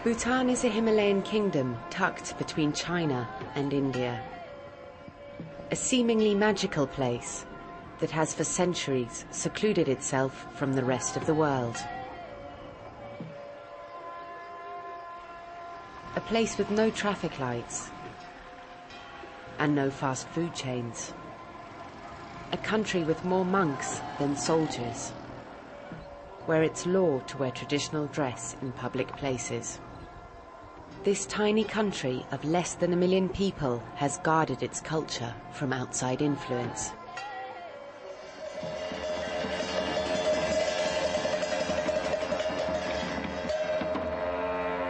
Bhutan is a Himalayan kingdom tucked between China and India. A seemingly magical place that has for centuries secluded itself from the rest of the world. A place with no traffic lights and no fast food chains. A country with more monks than soldiers, where it's law to wear traditional dress in public places. This tiny country of less than 1 million people has guarded its culture from outside influence.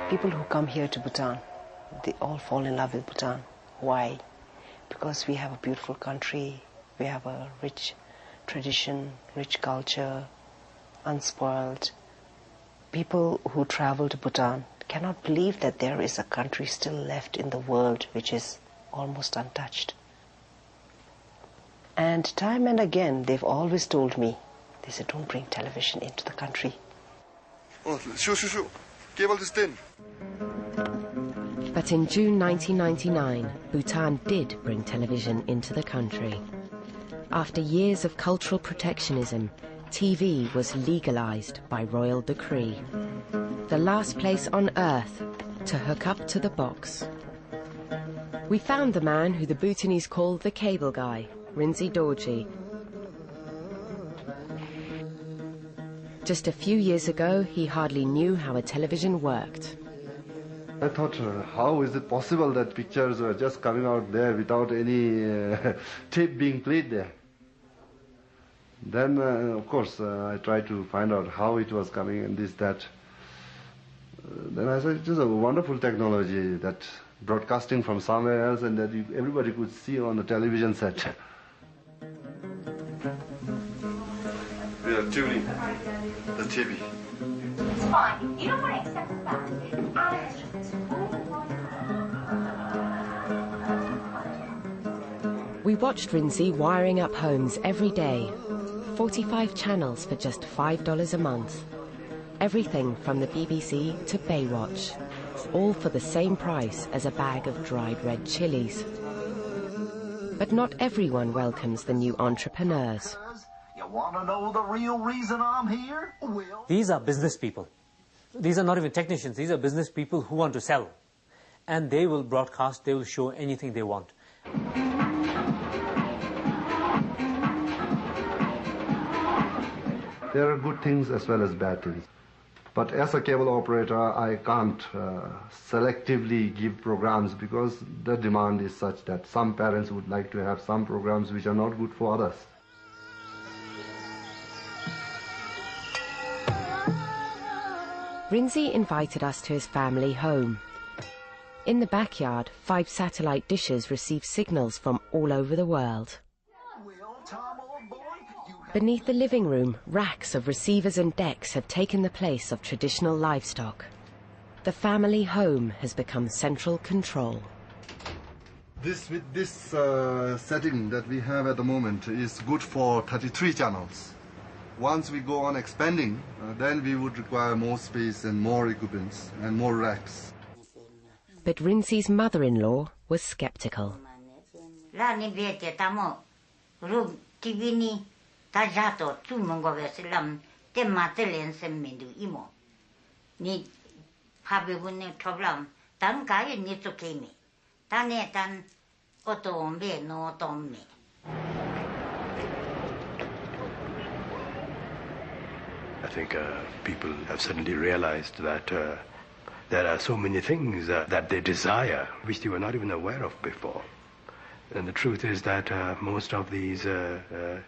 People who come here to Bhutan, they all fall in love with Bhutan. Why? Because we have a beautiful country, we have a rich tradition, rich culture, unspoiled. People who travel to Bhutan cannot believe that there is a country still left in the world which is almost untouched. And time and again, they've always told me, they said, don't bring television into the country. But in June 1999, Bhutan did bring television into the country. After years of cultural protectionism, TV was legalized by royal decree. The last place on earth to hook up to the box. We found the man who the Bhutanese call the cable guy, Rinzi Dorji. Just a few years ago, he hardly knew how a television worked. I thought, how is it possible that pictures were just coming out there without any tape being played there? Then, of course, I tried to find out how it was coming and this, that. Then I said, it is a wonderful technology, that broadcasting from somewhere else and that everybody could see on the television set. We are tuning the TV. It's fine. You don't want to accept that. We watched Rinzi wiring up homes every day. 45 channels for just $5 a month. Everything from the BBC to Baywatch. All for the same price as a bag of dried red chilies. But not everyone welcomes the new entrepreneurs. You want to know the real reason I'm here? Well, these are business people. These are not even technicians. These are business people who want to sell. And they will broadcast, they will show anything they want. There are good things as well as bad things. But as a cable operator, I can't selectively give programs because the demand is such that some parents would like to have some programs which are not good for others. Rinzi invited us to his family home. In the backyard, 5 satellite dishes receive signals from all over the world. Beneath the living room, racks of receivers and decks have taken the place of traditional livestock. The family home has become central control. With this setting that we have at the moment is good for 33 channels. Once we go on expanding, then we would require more space and more equipments and more racks. But Rinzi's mother-in-law was skeptical. I think people have suddenly realized that there are so many things that they desire which they were not even aware of before. And the truth is that most of these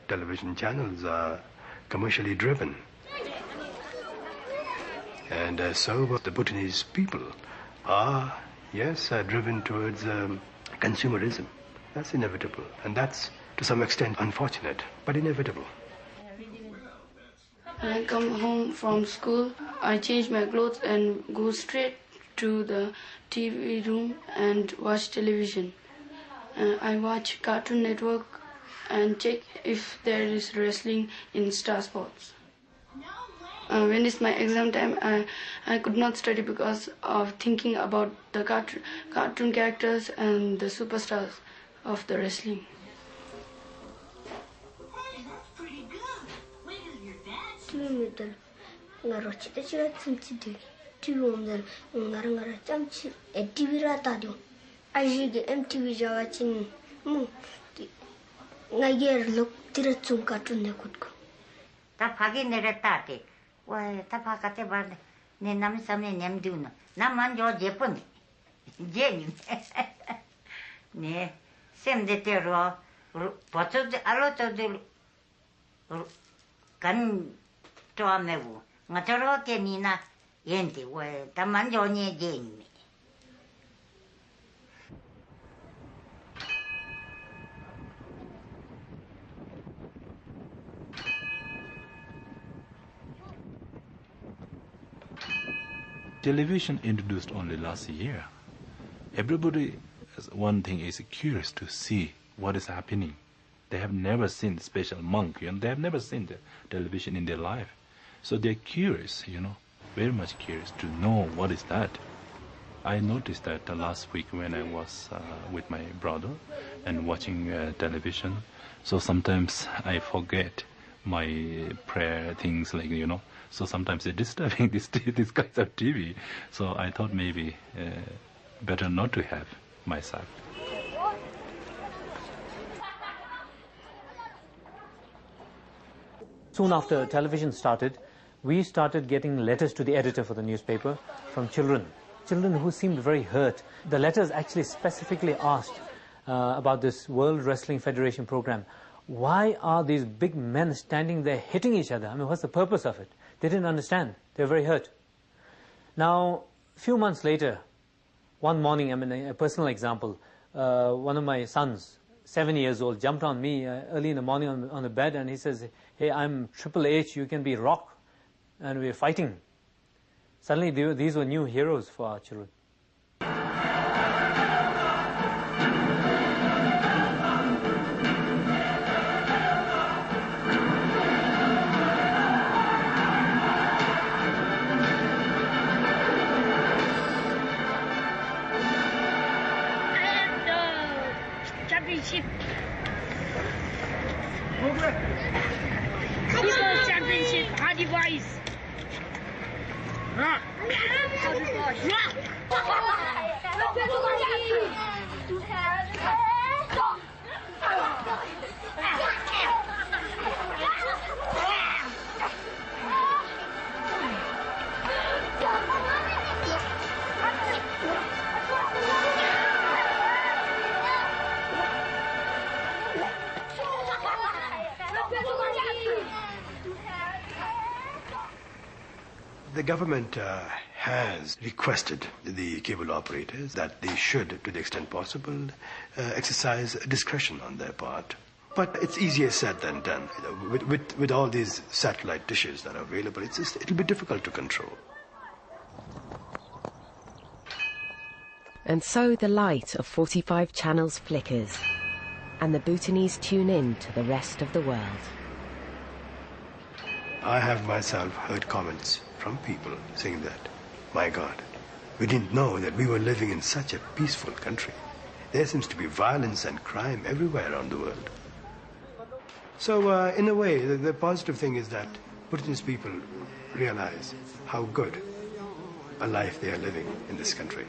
television channels are commercially driven. And so the Bhutanese people are, yes, driven towards consumerism. That's inevitable. And that's, to some extent, unfortunate, but inevitable. When I come home from school, I change my clothes and go straight to the TV room and watch television. I watch Cartoon Network and check if there is wrestling in Star Sports. when it's my exam time, I could not study because of thinking about the cartoon characters and the superstars of the wrestling. Hey, that's pretty good. Wait till your dad TV들 ngarochite chira tsintsidi TV ngara chamchi TV ra tadio ajige MTV jawa chin mu ngayer lok tira chung cartoon ne kutko ta phagi neretati wa ta phakate ba ne nam samne nemduna naman jo jepun jeni ne semde tero pocho alo to kan to amewu ngatoro ke nina yenti wa ta manjo ne jeni. Television introduced only last year. Everybody, one thing is curious to see what is happening. They have never seen Special Monk, they have never seen the television in their life. So they're curious, very much curious to know what is that. I noticed that last week when I was with my brother and watching television, so sometimes I forget my prayer things like, so sometimes they're disturbing these kinds of TV. So I thought maybe better not to have myself. Soon after television started, we started getting letters to the editor for the newspaper from children who seemed very hurt. The letters actually specifically asked about this World Wrestling Federation program. Why are these big men standing there hitting each other? I mean, what's the purpose of it? They didn't understand. They were very hurt. Now, a few months later, one morning, a personal example, one of my sons, 7 years old, jumped on me early in the morning on the bed, and he says, "Hey, I'm Triple H, you can be Rock," and we're fighting. Suddenly, these were new heroes for our children. Championship. People's Championship Hardy Boys. Hardy Boys. The government has requested the cable operators that they should, to the extent possible, exercise discretion on their part. But it's easier said than done. With all these satellite dishes that are available, it'll be difficult to control. And so the light of 45 channels flickers, and the Bhutanese tune in to the rest of the world. I have myself heard comments from people saying that, my God, we didn't know that we were living in such a peaceful country. There seems to be violence and crime everywhere around the world. So in a way, the positive thing is that Bhutanese people realize how good a life they are living in this country.